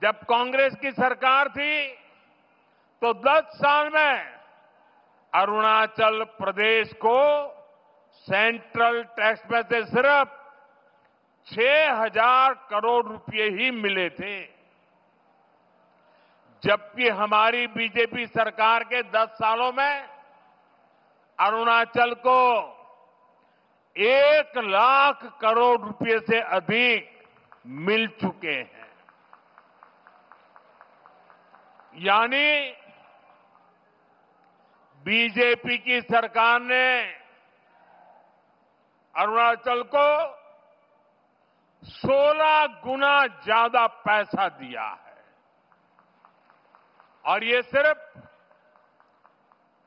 जब कांग्रेस की सरकार थी तो 10 साल में अरुणाचल प्रदेश को सेंट्रल टैक्स में से सिर्फ 6,000 करोड़ रुपए ही मिले थे, जबकि हमारी बीजेपी सरकार के 10 सालों में अरुणाचल को 1 लाख करोड़ रुपए से अधिक मिल चुके हैं। यानी बीजेपी की सरकार ने अरुणाचल को 16 गुना ज्यादा पैसा दिया है। और ये सिर्फ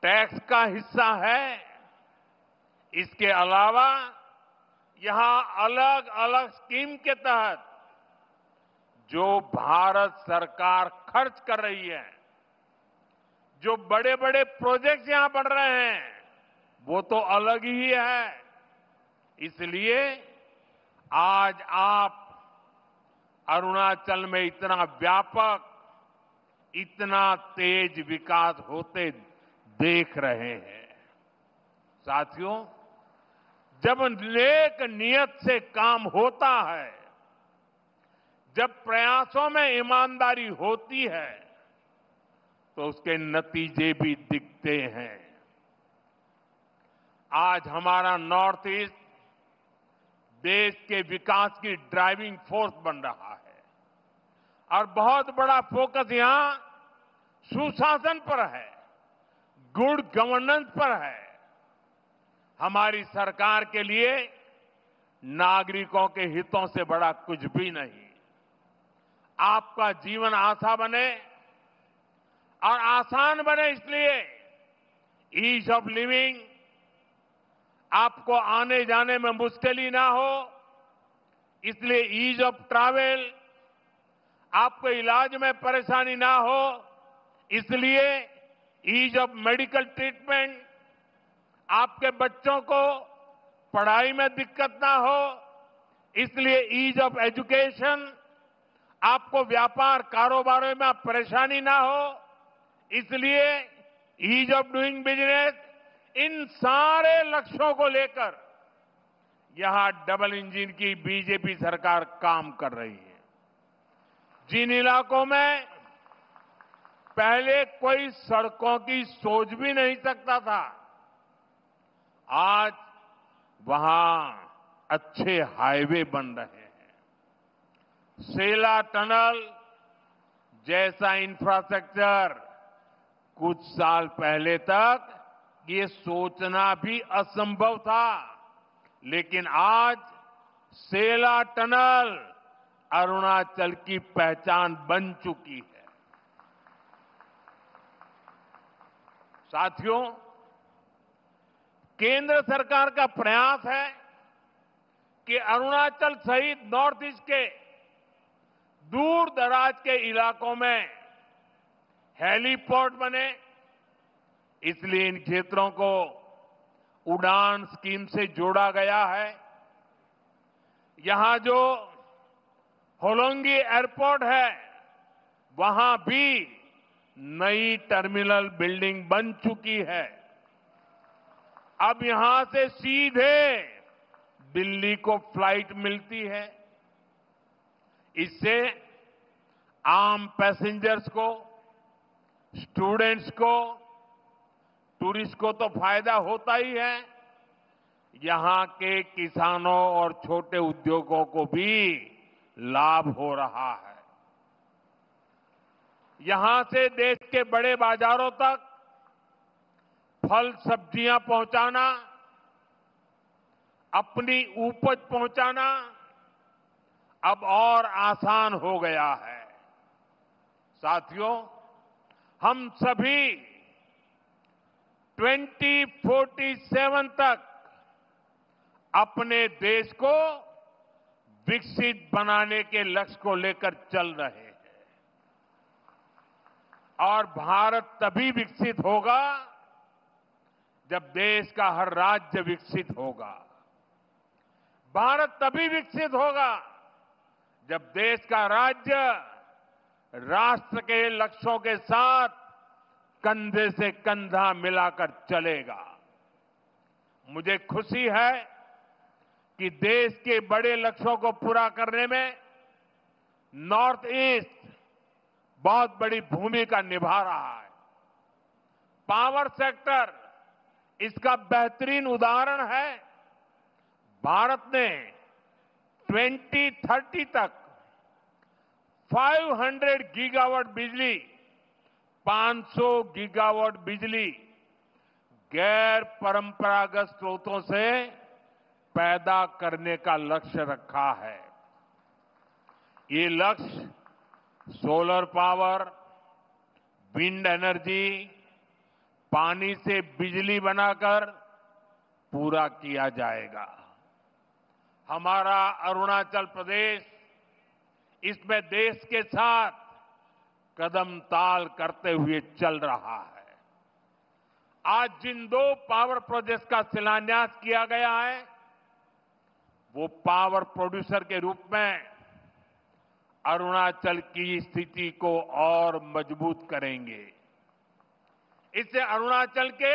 टैक्स का हिस्सा है। इसके अलावा यहां अलग अलग स्कीम के तहत जो भारत सरकार खर्च कर रही है, जो बड़े बड़े प्रोजेक्ट्स यहां बन रहे हैं, वो तो अलग ही है। इसलिए आज आप अरुणाचल में इतना व्यापक, इतना तेज विकास होते देख रहे हैं। साथियों, जब नेक नियत से काम होता है, जब प्रयासों में ईमानदारी होती है, तो उसके नतीजे भी दिखते हैं। आज हमारा नॉर्थ ईस्ट देश के विकास की ड्राइविंग फोर्स बन रहा है और बहुत बड़ा फोकस यहां सुशासन पर है, गुड गवर्नेंस पर है। हमारी सरकार के लिए नागरिकों के हितों से बड़ा कुछ भी नहीं। आपका जीवन आसान बने और आसान बने, इसलिए ईज ऑफ लिविंग, आपको आने जाने में मुश्किल ना हो, इसलिए ईज ऑफ ट्रैवल, आपको इलाज में परेशानी ना हो, इसलिए ईज ऑफ मेडिकल ट्रीटमेंट, आपके बच्चों को पढ़ाई में दिक्कत ना हो, इसलिए ईज ऑफ एजुकेशन, आपको व्यापार कारोबार में परेशानी ना हो, इसलिए ईज ऑफ डूइंग बिजनेस। इन सारे लक्ष्यों को लेकर यहां डबल इंजन की बीजेपी सरकार काम कर रही है। जिन इलाकों में पहले कोई सड़कों की सोच भी नहीं सकता था, आज वहां अच्छे हाईवे बन रहे हैं। सेला टनल जैसा इंफ्रास्ट्रक्चर कुछ साल पहले तक ये सोचना भी असंभव था, लेकिन आज सेला टनल अरुणाचल की पहचान बन चुकी है। साथियों, केंद्र सरकार का प्रयास है कि अरुणाचल सहित नॉर्थ ईस्ट के दूर दराज के इलाकों में हेलीपोर्ट बने, इसलिए इन क्षेत्रों को उड़ान स्कीम से जोड़ा गया है। यहां जो होलोंगी एयरपोर्ट है, वहां भी नई टर्मिनल बिल्डिंग बन चुकी है। अब यहां से सीधे दिल्ली को फ्लाइट मिलती है। इससे आम पैसेंजर्स को, स्टूडेंट्स को, टूरिस्ट को तो फायदा होता ही है, यहां के किसानों और छोटे उद्योगों को भी लाभ हो रहा है। यहां से देश के बड़े बाजारों तक फल सब्जियां पहुंचाना, अपनी उपज पहुंचाना अब और आसान हो गया है। साथियों, हम सभी 2047 तक अपने देश को विकसित बनाने के लक्ष्य को लेकर चल रहे हैं। और भारत तभी विकसित होगा जब देश का हर राज्य विकसित होगा। भारत तभी विकसित होगा जब देश का राज्य राष्ट्र के लक्ष्यों के साथ कंधे से कंधा मिलाकर चलेगा। मुझे खुशी है कि देश के बड़े लक्ष्यों को पूरा करने में नॉर्थ ईस्ट बहुत बड़ी भूमिका निभा रहा है। पावर सेक्टर इसका बेहतरीन उदाहरण है। भारत ने 2030 तक 500 गीगावाट बिजली, 500 गीगावाट बिजली गैर परंपरागत स्रोतों से पैदा करने का लक्ष्य रखा है। ये लक्ष्य सोलर पावर, विंड एनर्जी, पानी से बिजली बनाकर पूरा किया जाएगा। हमारा अरुणाचल प्रदेश इसमें देश के साथ कदम ताल करते हुए चल रहा है। आज जिन 2 पावर प्रोजेक्ट्स का शिलान्यास किया गया है, वो पावर प्रोड्यूसर के रूप में अरुणाचल की स्थिति को और मजबूत करेंगे। इससे अरुणाचल के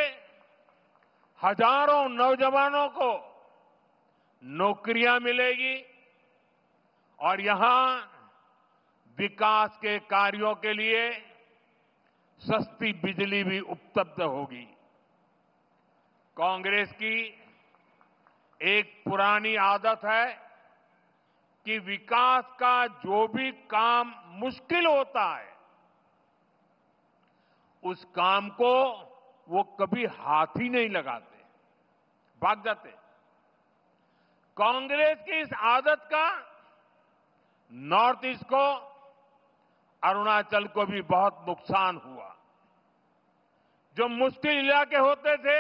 हजारों नौजवानों को नौकरियां मिलेगी और यहां विकास के कार्यों के लिए सस्ती बिजली भी उपलब्ध होगी। कांग्रेस की एक पुरानी आदत है कि विकास का जो भी काम मुश्किल होता है, उस काम को वो कभी हाथ ही नहीं लगाते, भाग जाते। कांग्रेस की इस आदत का नॉर्थ ईस्ट को, अरुणाचल को भी बहुत नुकसान हुआ। जो मुश्किल इलाके होते थे,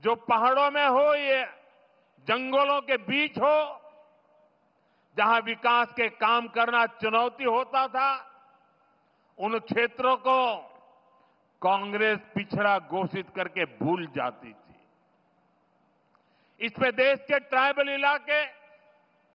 जो पहाड़ों में हो, ये जंगलों के बीच हो, जहां विकास के काम करना चुनौती होता था, उन क्षेत्रों को कांग्रेस पिछड़ा घोषित करके भूल जाती थी। इसमें देश के ट्राइबल इलाके